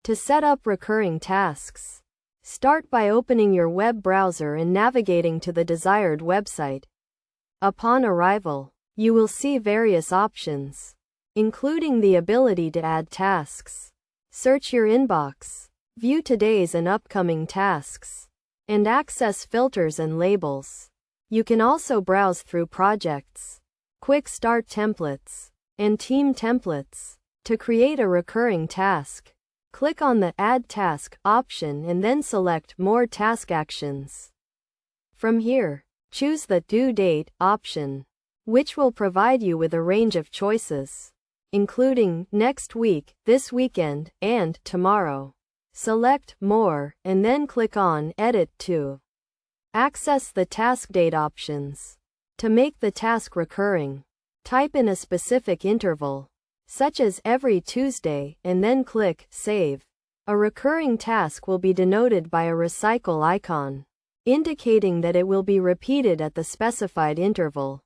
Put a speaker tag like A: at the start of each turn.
A: To set up recurring tasks, start by opening your web browser and navigating to the desired website. Upon arrival, you will see various options, including the ability to add tasks, search your inbox, view today's and upcoming tasks, and access filters and labels. You can also browse through projects, quick start templates, and team templates. To create a recurring task, click on the Add Task option and then select More Task Actions. From here, choose the Due Date option, which will provide you with a range of choices, including next week, this weekend, and tomorrow. Select More, and then click on Edit to access the task date options. To make the task recurring, type in a specific interval, such as every Tuesday, and then click Save. A recurring task will be denoted by a recycle icon, indicating that it will be repeated at the specified interval.